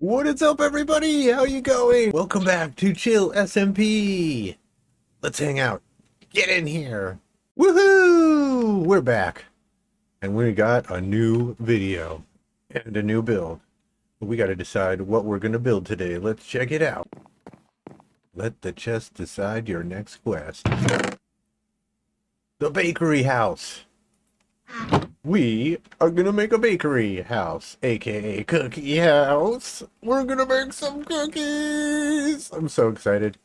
What is up, everybody? How you going? Welcome back to Chill SMP. Let's hang out. Get in here. Woohoo! We're back. And we got a new video and a new build. But we got to decide what we're going to build today. Let's check it out. Let the chest decide your next quest. The bakery house. We are gonna make a bakery house, aka cookie house. We're gonna make some cookies. I'm so excited.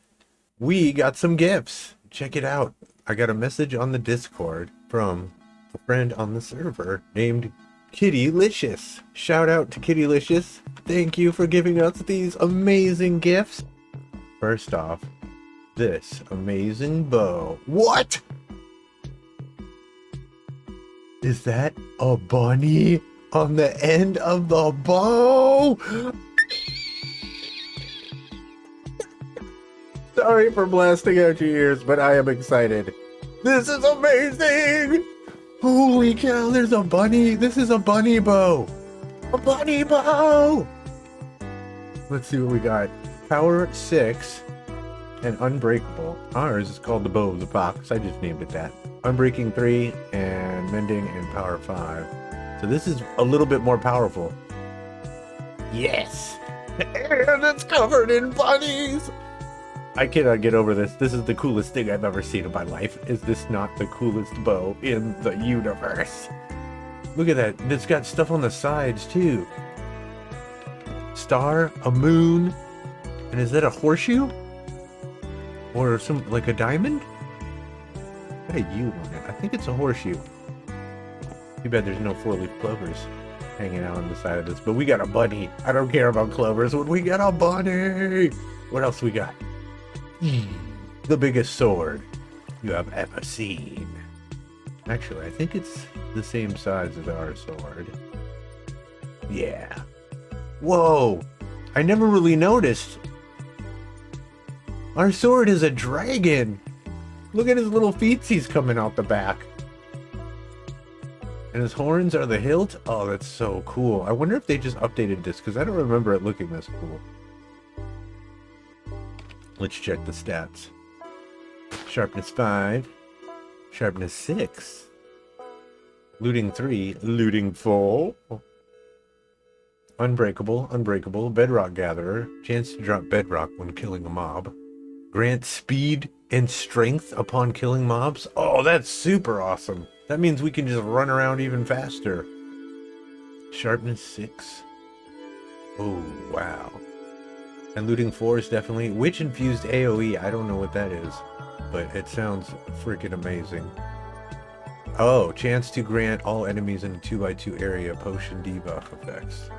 We got some gifts. Check it out. I got a message on the Discord from a friend on the server named Kittylicious. Shout out to Kittylicious. Thank you for giving us these amazing gifts. First off, this amazing bow. What? Is that a bunny on the end of the bow? Sorry for blasting out your ears, but I am excited. This is amazing! Holy cow, there's a bunny. This is a bunny bow. A bunny bow! Let's see what we got. Power 6 and Unbreakable. Ours is called the Bow of the Fox. I just named it that. Unbreaking 3 and Mending and Power 5. So this is a little bit more powerful. Yes! And it's covered in bunnies! I cannot get over this. This is the coolest thing I've ever seen in my life. Is this not the coolest bow in the universe? Look at that. It's got stuff on the sides too. Star, a moon, and is that a horseshoe? Or some, like a diamond? What a U on it. I think it's a horseshoe. Too bad there's no 4-leaf clovers hanging out on the side of this. But we got a bunny. I don't care about clovers when we got a bunny. What else we got? The biggest sword you have ever seen. Actually, I think it's the same size as our sword. Yeah. Whoa. I never really noticed. Our sword is a dragon. Look at his little feetsies coming out the back. And his horns are the hilt. Oh, that's so cool. I wonder if they just updated this, because I don't remember it looking this cool. Let's check the stats. Sharpness 5. Sharpness 6. Looting 3. Looting 4. Unbreakable. Unbreakable. Bedrock Gatherer. Chance to drop bedrock when killing a mob. Grant speed and strength upon killing mobs. Oh, that's super awesome. That means we can just run around even faster. Sharpness 6. Oh, wow. And looting 4 is definitely witch infused AoE. I don't know what that is, but it sounds freaking amazing. Oh, chance to grant all enemies in a 2x2 area potion debuff effects.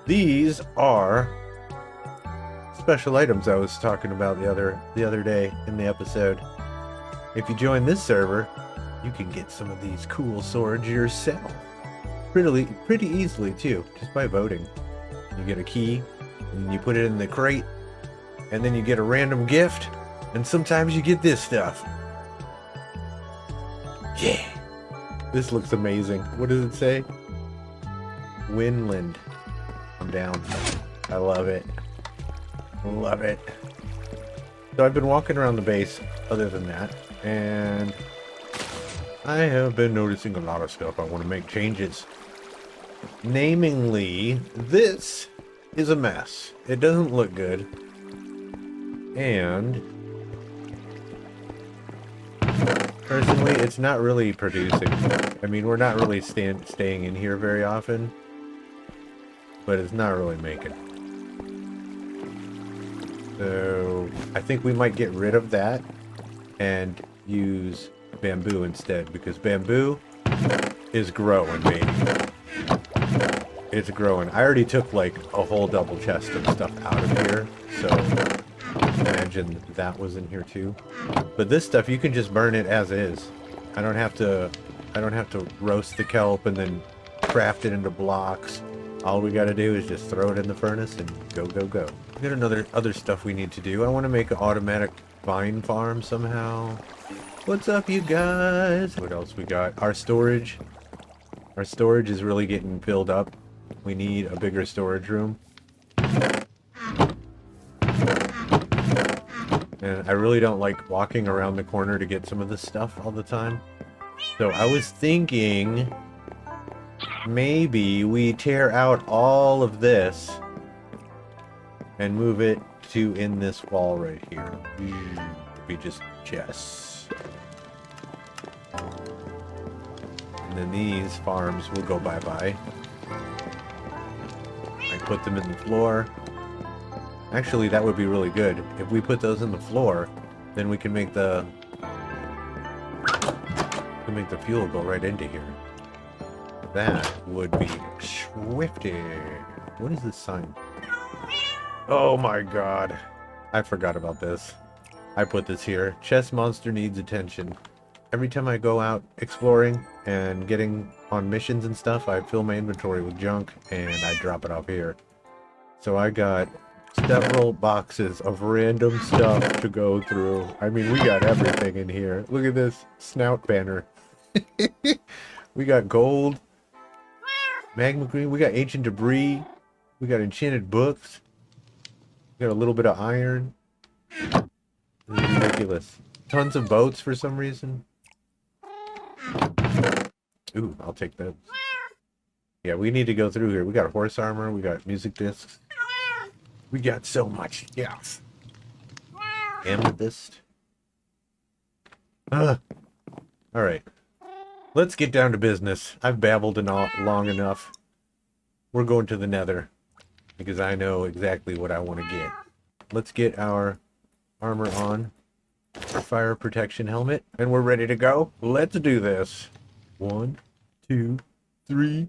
These are special items I was talking about the other day in the episode. If you join this server, you can get some of these cool swords yourself. Pretty easily too, just by voting. You get a key, and you put it in the crate, and then you get a random gift, and sometimes you get this stuff. Yeah! This looks amazing. What does it say? Winland. I'm down. I love it. Love it. So I've been walking around the base other than that, and I have been noticing a lot of stuff. I want to make changes. Namely, this is a mess. It doesn't look good. And personally, it's not really producing. I mean, we're not really staying in here very often, but it's not really making. So I think we might get rid of that and use bamboo instead, because bamboo is growing, baby. It's growing. I already took like a whole double chest of stuff out of here, so imagine that was in here too. But this stuff, you can just burn it as is. I don't have to roast the kelp and then craft it into blocks. All we gotta do is just throw it in the furnace and go, go, go. We got other stuff we need to do. I want to make an automatic vine farm somehow. What's up, you guys? What else we got? Our storage. Our storage is really getting filled up. We need a bigger storage room. And I really don't like walking around the corner to get some of this stuff all the time. So I was thinking maybe we tear out all of this and move it to in this wall right here. We just chests. And then these farms will go bye-bye. I put them in the floor. Actually, that would be really good. If we put those in the floor, then we can make the fuel go right into here. That would be swifty. What is this sign? Oh my god. I forgot about this. I put this here. Chest monster needs attention. Every time I go out exploring and getting on missions and stuff, I fill my inventory with junk and I drop it off here. So I got several boxes of random stuff to go through. I mean, we got everything in here. Look at this snout banner. We got gold, magma green, we got ancient debris, we got enchanted books, we got a little bit of iron. This is ridiculous. Tons of boats for some reason. Ooh, I'll take that. Yeah, we need to go through here. We got horse armor, we got music discs. We got so much. Yes. Amethyst. Alright. Let's get down to business. I've babbled long enough. We're going to the nether. Because I know exactly what I want to get. Let's get our armor on. Our fire protection helmet. And we're ready to go. Let's do this. 1, 2, 3.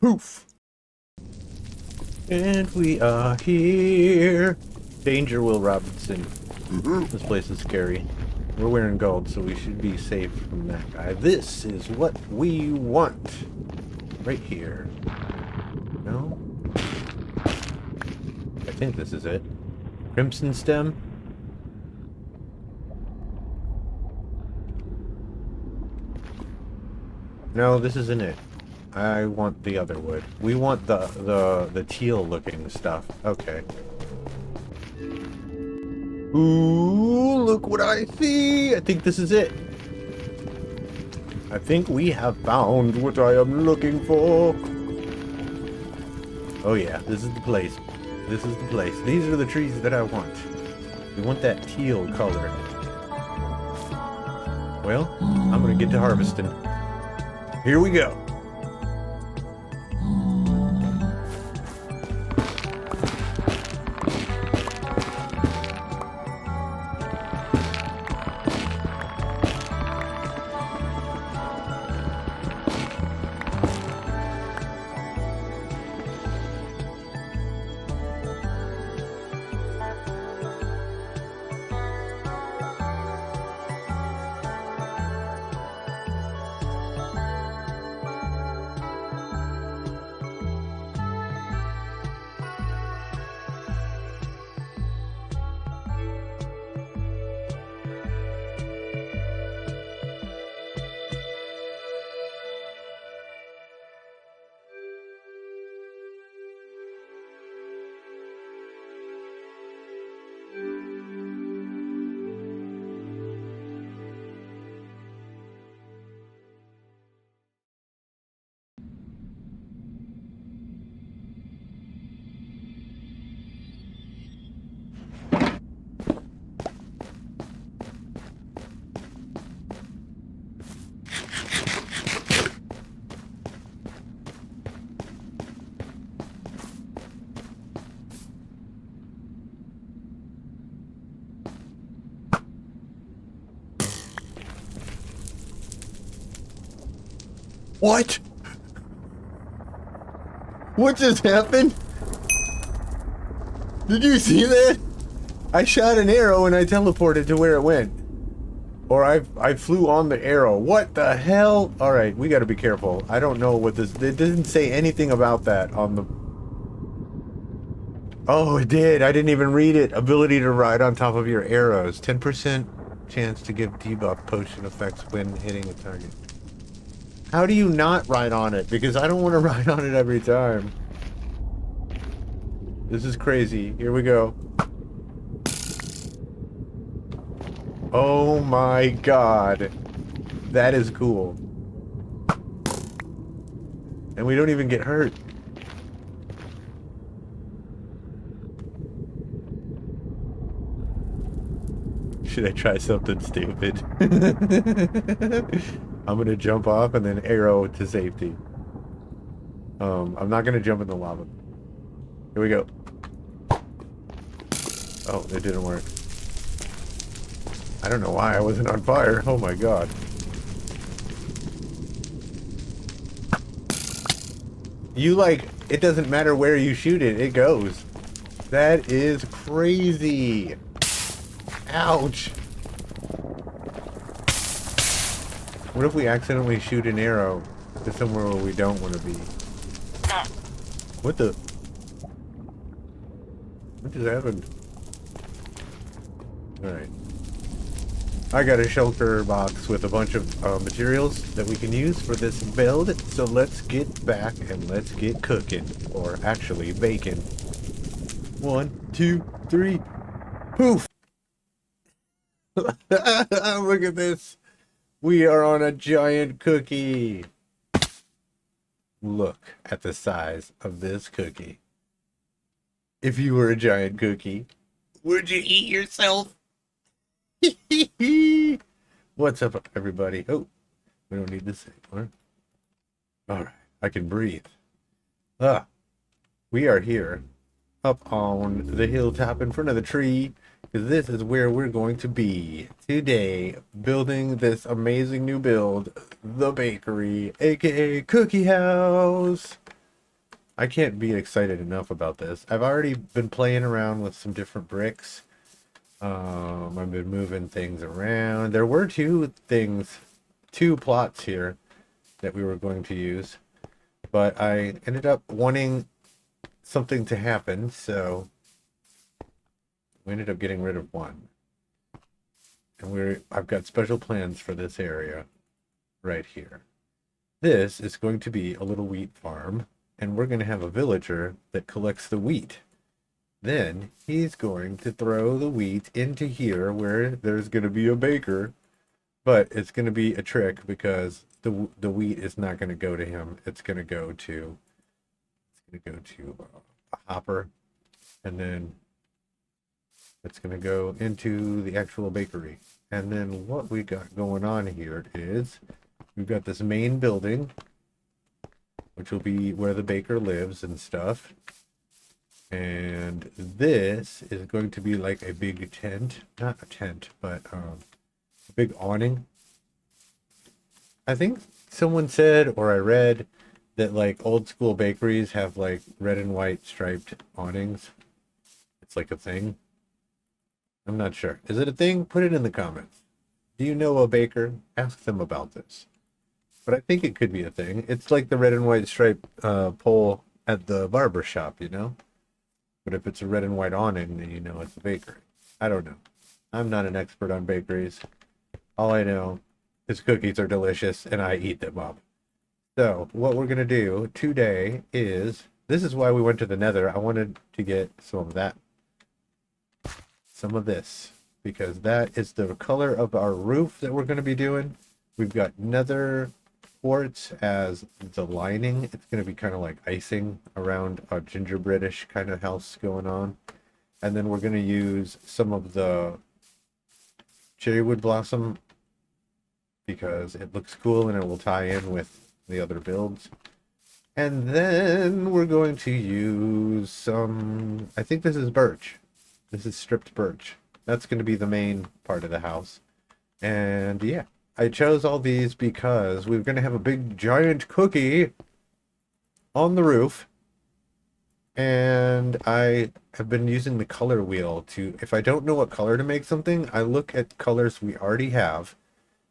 Poof! And we are here. Danger, Will Robinson. This place is scary. We're wearing gold, so we should be safe from that guy. This is what we want. Right here. No? I think this is it. Crimson stem. No, this isn't it. I want the other wood. We want the teal looking stuff. Okay. Ooh, look what I see! I think this is it. I think we have found what I am looking for. Oh yeah, this is the place. This is the place. These are the trees that I want. We want that teal color. Well, I'm gonna get to harvesting. Here we go. What? What just happened? Did you see that? I shot an arrow and I teleported to where it went. Or I flew on the arrow. What the hell? Alright, we gotta be careful. I don't know what this... It didn't say anything about that on the... Oh, it did. I didn't even read it. Ability to ride on top of your arrows. 10% chance to give debuff potion effects when hitting a target. How do you not ride on it? Because I don't want to ride on it every time. This is crazy. Here we go. Oh my god. That is cool. And we don't even get hurt. Should I try something stupid? I'm gonna jump off and then arrow to safety. I'm not gonna jump in the lava. Here we go. Oh, it didn't work. I don't know why I wasn't on fire. Oh my god. You like, it doesn't matter where you shoot it, it goes. That is crazy. Ouch. What if we accidentally shoot an arrow to somewhere where we don't want to be? What the? What just happened? Alright. I got a shelter box with a bunch of materials that we can use for this build, so let's get back and let's get cooking. Or actually, baking. 1, 2, 3. Poof! Look at this. We are on a giant cookie. Look at the size of this cookie. If you were a giant cookie, would you eat yourself? What's up, everybody? Oh, we don't need this anymore. Alright, I can breathe. We are here up on the hilltop in front of the tree, because this is where we're going to be today, building this amazing new build, the bakery, aka Cookie House. I can't be excited enough about this. I've already been playing around with some different bricks. I've been moving things around. There were two plots here that we were going to use, but I ended up wanting something to happen, so we ended up getting rid of one. And I've got special plans for this area right here. This is going to be a little wheat farm, and we're going to have a villager that collects the wheat. Then he's going to throw the wheat into here where there's going to be a baker, but it's going to be a trick because the wheat is not going to go to him. It's going to go to a hopper, and then it's going to go into the actual bakery. And then what we got going on here is we've got this main building, which will be where the baker lives and stuff. And this is going to be like a big tent, not a tent, but a big awning. I think someone said, or I read, that like old school bakeries have like red and white striped awnings. It's like a thing. I'm not sure. Is it a thing? Put it in the comments. Do you know a baker? Ask them about this. But I think it could be a thing. It's like the red and white striped pole at the barber shop, you know? But if it's a red and white awning, then you know it's a bakery. I don't know. I'm not an expert on bakeries. All I know is cookies are delicious and I eat them up. So what we're going to do today is, this is why we went to the Nether. I wanted to get some of that. Some of this. Because that is the color of our roof that we're going to be doing. We've got Nether quartz as the lining. It's going to be kind of like icing around a gingerbreadish kind of house going on. And then we're going to use some of the cherrywood blossom because it looks cool and it will tie in with the other builds. And then we're going to use some, I think this is birch. This is stripped birch. That's going to be the main part of the house. And yeah, I chose all these because we're going to have a big giant cookie on the roof. And I have been using the color wheel to, if I don't know what color to make something, I look at colors we already have.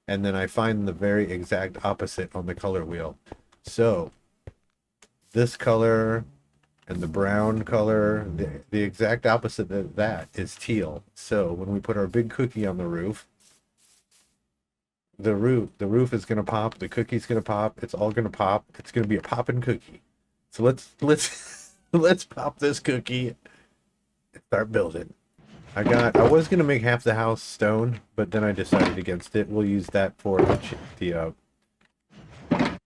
And then I find the very exact opposite on the color wheel. So this color and the brown color, the exact opposite of that is teal. So when we put our big cookie on the roof, the roof is gonna pop, the cookie's gonna pop, it's all gonna pop. It's gonna be a poppin' cookie. So let's let's pop this cookie and start building. I was gonna make half the house stone, but then I decided against it. We'll use that for the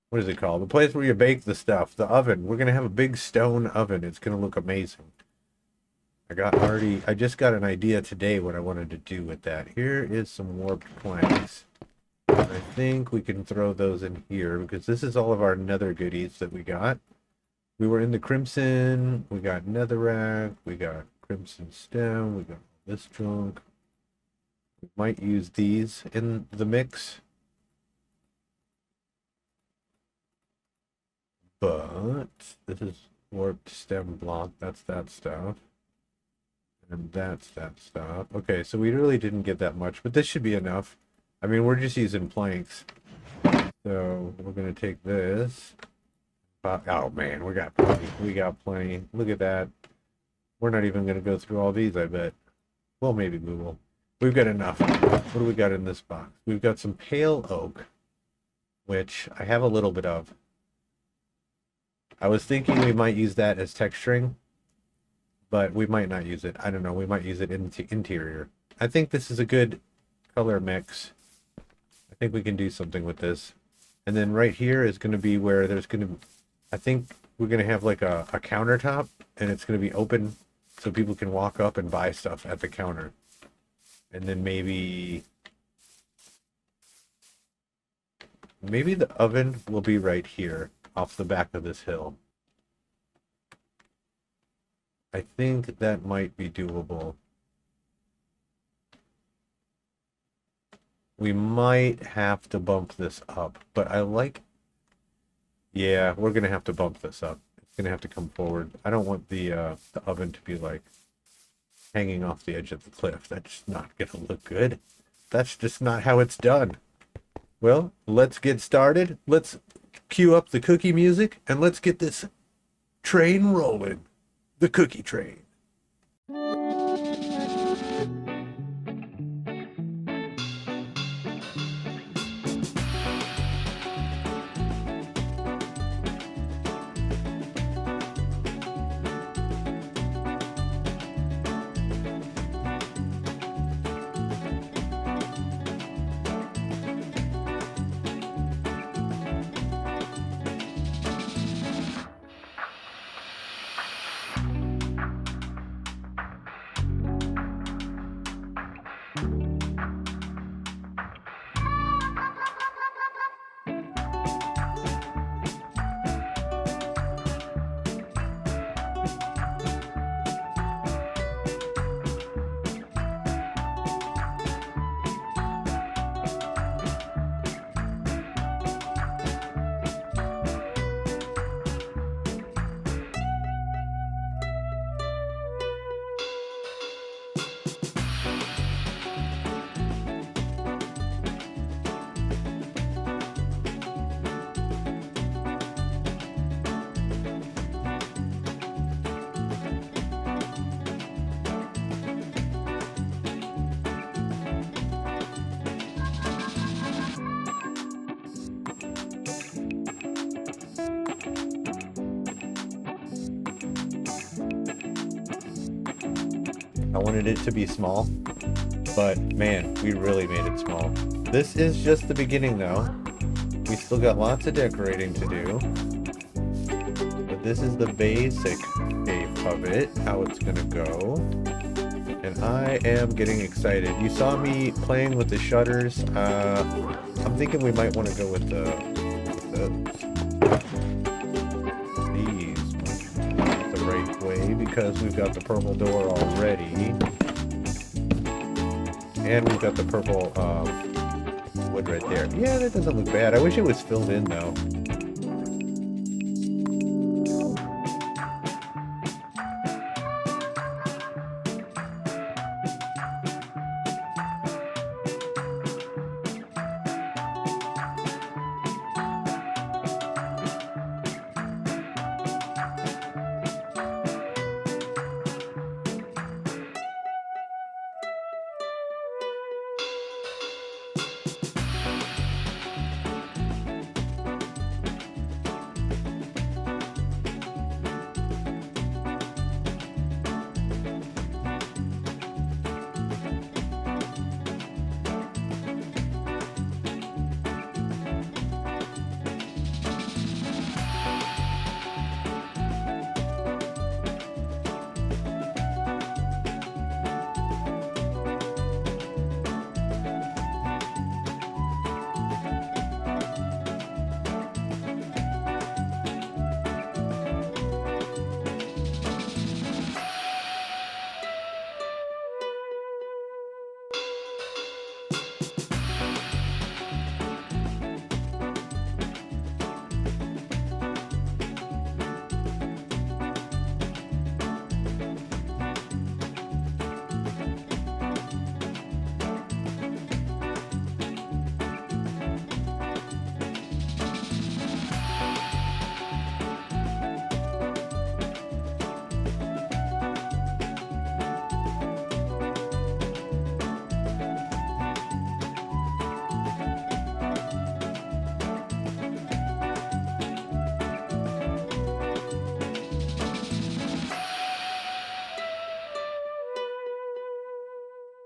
what is it called? The place where you bake the stuff, the oven. We're gonna have a big stone oven. It's gonna look amazing. I just got an idea today what I wanted to do with that. Here is some warped planks. I think we can throw those in here because this is all of our nether goodies that we got. We were in the crimson, we got netherrack, we got crimson stem, we got this junk. We might use these in the mix. But this is warped stem block, that's that stuff. And that's that stuff. Okay, so we really didn't get that much, but this should be enough. I mean, we're just using planks. So we're going to take this. Oh, man, we got plenty. We got plenty. Look at that. We're not even going to go through all these, I bet. Well, maybe we will. We've got enough. What do we got in this box? We've got some pale oak, which I have a little bit of. I was thinking we might use that as texturing, but we might not use it. I don't know. We might use it in interior. I think this is a good color mix. I think we can do something with this. And then right here is going to be where there's going to, I think we're going to have like a countertop, and it's going to be open so people can walk up and buy stuff at the counter. And then maybe the oven will be right here off the back of this hill. I think that might be doable. We might have to bump this up, but I like... Yeah, we're going to have to bump this up. It's going to have to come forward. I don't want the oven to be, like, hanging off the edge of the cliff. That's not going to look good. That's just not how it's done. Well, let's get started. Let's cue up the cookie music, and let's get this train rolling. The cookie train. I wanted it to be small, but man, we really made it small. This is just the beginning though. We still got lots of decorating to do. But this is the basic shape of it, how it's gonna go. And I am getting excited. You saw me playing with the shutters. I'm thinking we might want to go with these the right way because we've got the purple door already. And we've got the purple wood right there. Yeah, that doesn't look bad. I wish it was filled in though.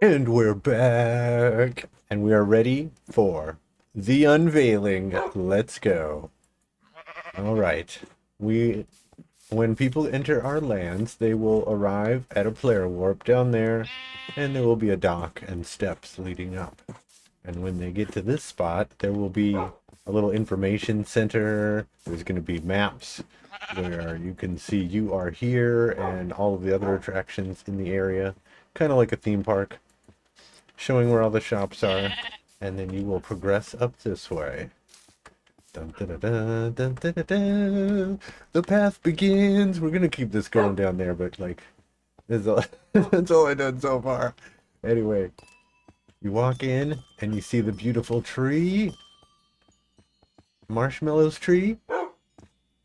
And we're back. And we are ready for the unveiling. Let's go. All right. When people enter our lands, they will arrive at a player warp down there, and there will be a dock and steps leading up. And when they get to this spot, there will be a little information center. There's going to be maps where you can see you are here and all of the other attractions in the area. Kind of like a theme park, showing where all the shops are. And then you will progress up this way. Dun, dun, dun, dun, dun, dun, dun, dun. The path begins. We're going to keep this going down there, but like, that's all I've done so far. Anyway. You walk in and you see the beautiful tree, Marshmallow's tree,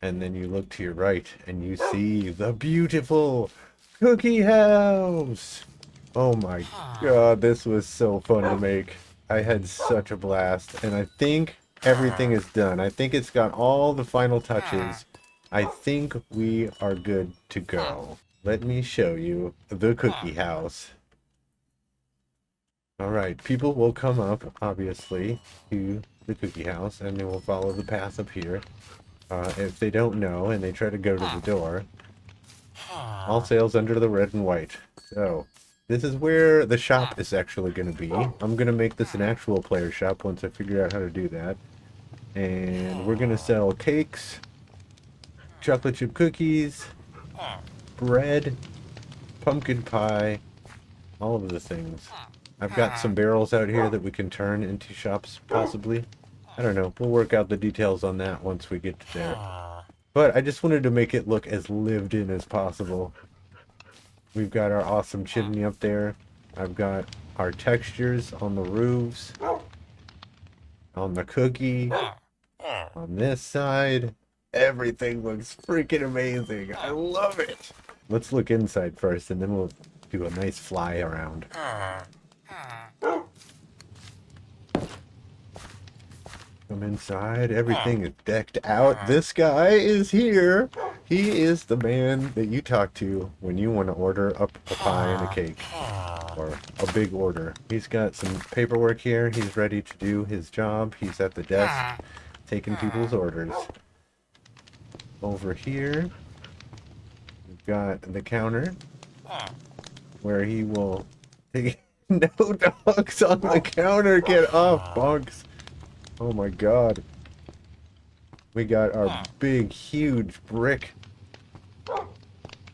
and then you look to your right and you see the beautiful cookie house. Oh my god, this was so fun to make. I had such a blast, and I think everything is done. I think it's got all the final touches. I think we are good to go. Let me show you the cookie house. Alright, people will come up, obviously, to the cookie house, and they will follow the path up here. If they don't know, and they try to go to the door, all sails under the red and white. So, this is where the shop is actually going to be. I'm going to make this an actual player shop once I figure out how to do that. And we're going to sell cakes, chocolate chip cookies, bread, pumpkin pie, all of the things. I've got some barrels out here that we can turn into shops, possibly. I don't know. We'll work out the details on that once we get to there. But I just wanted to make it look as lived in as possible. We've got our awesome chimney up there. I've got our textures on the roofs, on the cookie, on this side. Everything looks freaking amazing. I love it. Let's look inside first, and then we'll do a nice fly around. Come inside. Everything is decked out. This guy is here. He is the man that you talk to when you want to order up a pie and a cake. Or a big order. He's got some paperwork here. He's ready to do his job. He's at the desk taking people's orders. Over here, we've got the counter where he will take... No dogs on the counter! Get off, bunks! Oh my god. We got our big, huge brick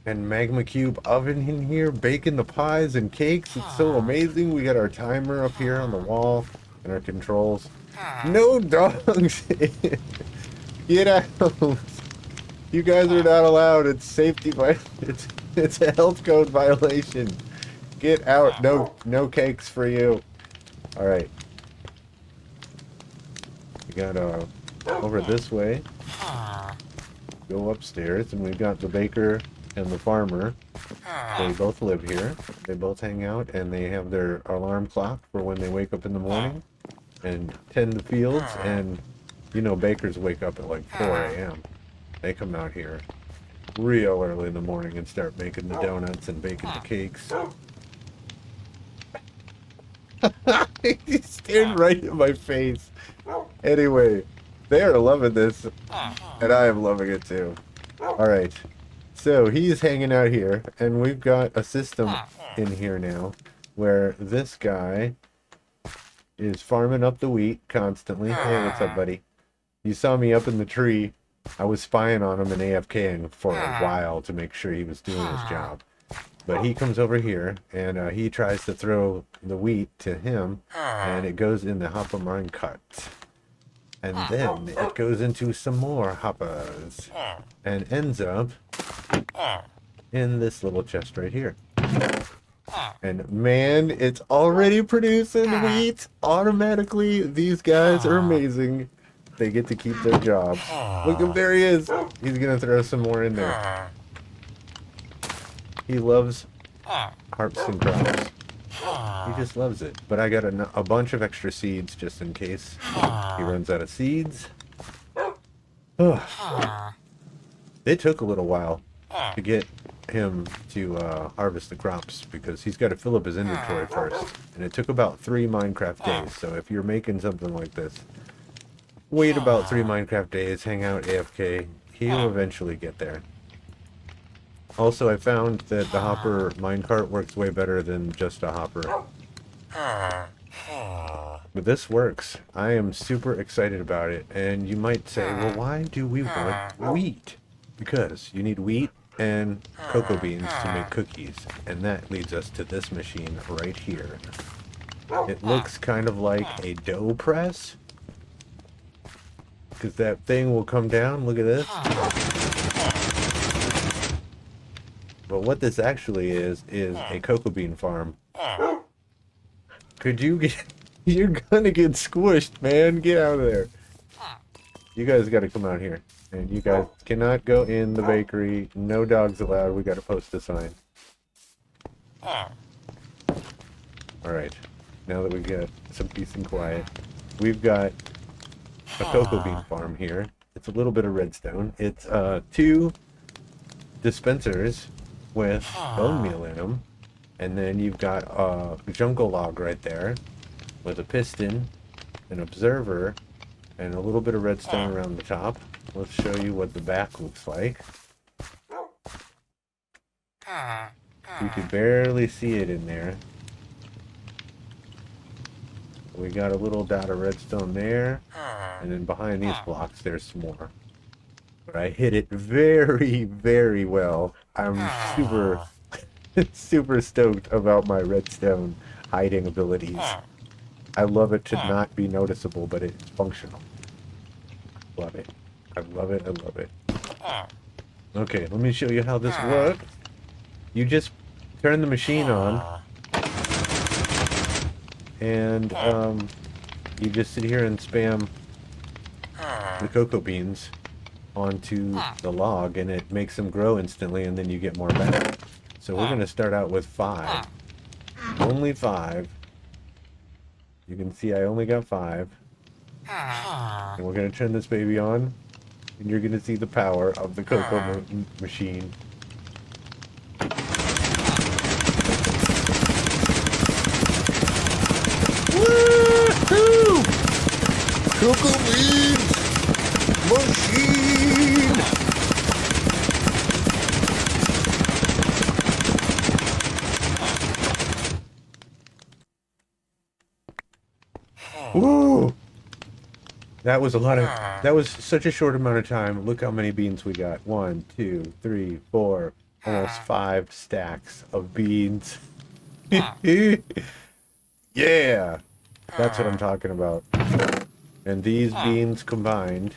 and magma cube oven in here, baking the pies and cakes. It's so amazing. We got our timer up here on the wall and our controls. No dogs! Get out! You guys are not allowed. It's safety it's a health code violation. Get out. No cakes for you. Alright. We got over this way. Go upstairs, and we've got the baker and the farmer. They both live here. They both hang out, and they have their alarm clock for when they wake up in the morning and tend the fields. And you know, bakers wake up at like 4 a.m. They come out here real early in the morning and start making the donuts and baking the cakes. He's staring right in my face. Anyway, they are loving this, and I am loving it too. Alright, so he's hanging out here, and we've got a system in here now where this guy is farming up the wheat constantly. Hey, what's up, buddy? You saw me up in the tree. I was spying on him and AFKing for a while to make sure he was doing his job. But he comes over here, and he tries to throw the wheat to him, and it goes in the hopper mine cut. And then it goes into some more hoppers, and ends up in this little chest right here. And man, it's already producing wheat automatically. These guys are amazing. They get to keep their jobs. Look, there he is. He's gonna throw some more in there. He loves harps and crops. He just loves it. But I got a bunch of extra seeds just in case he runs out of seeds. It took a little while to get him to harvest the crops because he's got to fill up his inventory first. And it took about 3 Minecraft days. So if you're making something like this, wait about 3 Minecraft days, hang out AFK. He'll eventually get there. Also, I found that the hopper minecart works way better than just a hopper. But this works. I am super excited about it. And you might say, well, why do we want wheat? Because you need wheat and cocoa beans to make cookies. And that leads us to this machine right here. It looks kind of like a dough press. Because that thing will come down. Look at this. But what this actually is a cocoa bean farm. Could you get... You're gonna get squished, man. Get out of there. You guys gotta come out here. And you guys cannot go in the bakery. No dogs allowed. We gotta post a sign. Alright. Now that we got some peace and quiet, we've got a cocoa bean farm here. It's a little bit of redstone. It's 2 dispensers with bone meal in them. And then you've got a jungle log right there with a piston, an observer, and a little bit of redstone around the top. Let's show you what the back looks like. You can barely see it in there. We got a little dot of redstone there, and then behind these blocks there's some more. But I hit it very, very well. I'm super, super stoked about my redstone hiding abilities. I love it to not be noticeable, but it's functional. Love it. I love it. I love it. Okay, let me show you how this works. You just turn the machine on, and you just sit here and spam the cocoa beans onto the log, and it makes them grow instantly, and then you get more back. So we're going to start out with 5. Only 5. You can see I only got 5. And we're going to turn this baby on, and you're going to see the power of the cocoa machine. Woohoo! Cocoa beans machine! Woo! That was a lot of... That was such a short amount of time. Look how many beans we got. 1, 2, 3, 4, almost 5 stacks of beans. Yeah! That's what I'm talking about. And these beans combined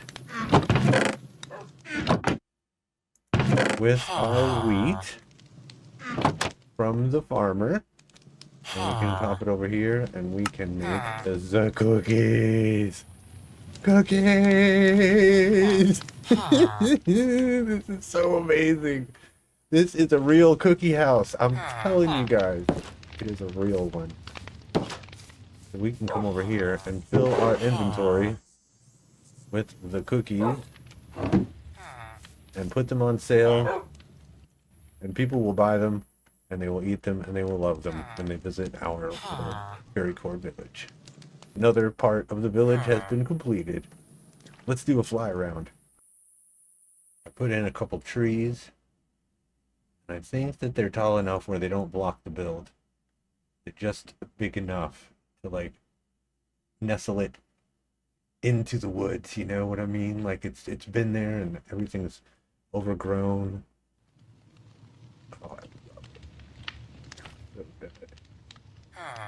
with our wheat from the farmer. And we can pop it over here, and we can make the cookies. Cookies! This is so amazing. This is a real cookie house. I'm telling you guys, it is a real one. So we can come over here and fill our inventory with the cookies and put them on sale, and people will buy them, and they will eat them, and they will love them when they visit our Fairycore village. Another part of the village has been completed. Let's do a fly around. I put in a couple trees, and I think that they're tall enough where they don't block the build. They're just big enough to, like, nestle it into the woods, you know what I mean? Like, it's been there, and everything's overgrown. Oh,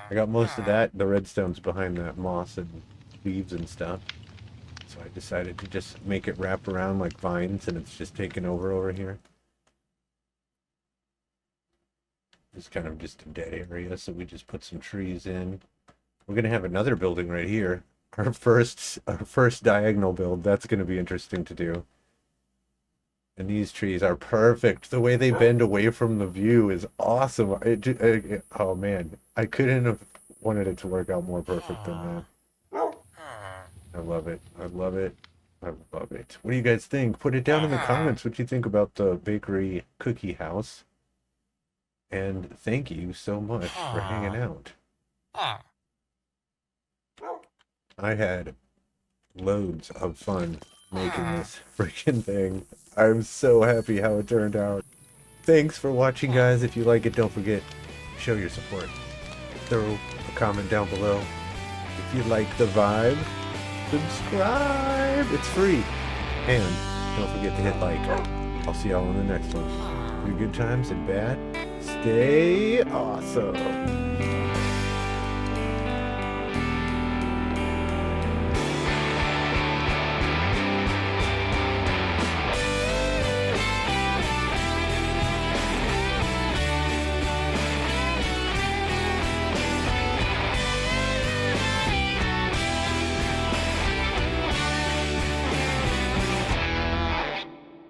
I got most of that. The redstone's behind that moss and leaves and stuff. So I decided to just make it wrap around like vines, and it's just taken over here. It's kind of just a dead area, so we just put some trees in. We're gonna have another building right here. Our first diagonal build. That's gonna be interesting to do. And these trees are perfect. The way they bend away from the view is awesome. Oh man, I couldn't have wanted it to work out more perfect than that. I love it. I love it. I love it. What do you guys think? Put it down in the comments what you think about the bakery cookie house. And thank you so much for hanging out. I had loads of fun making this freaking thing. I'm so happy how it turned out. Thanks for watching, guys. If you like it, don't forget, show your support. Throw a comment down below. If you like the vibe, subscribe. It's free. And don't forget to hit like. I'll see y'all in the next one. Through good times and bad, stay awesome.